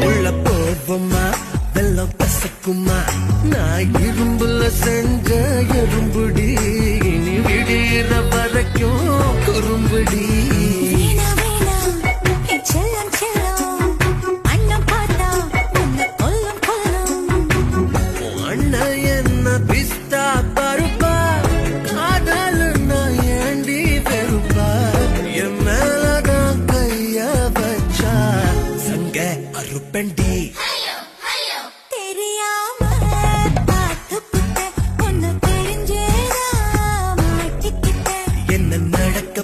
உள்ள போவோமா வெள்ளம் பசக்குமா நான் இரும்புல செஞ்ச எறும்புடி இனி விடிற வரைக்கும் குறும்புடி அண்ணன் என்ன பிஸ்தா பருப்பா காதல் நான் ஏண்டி வெறுப்பா என் மேலதான் கைய வச்சா சங்க அருப்பண்டி என்ன நடக்க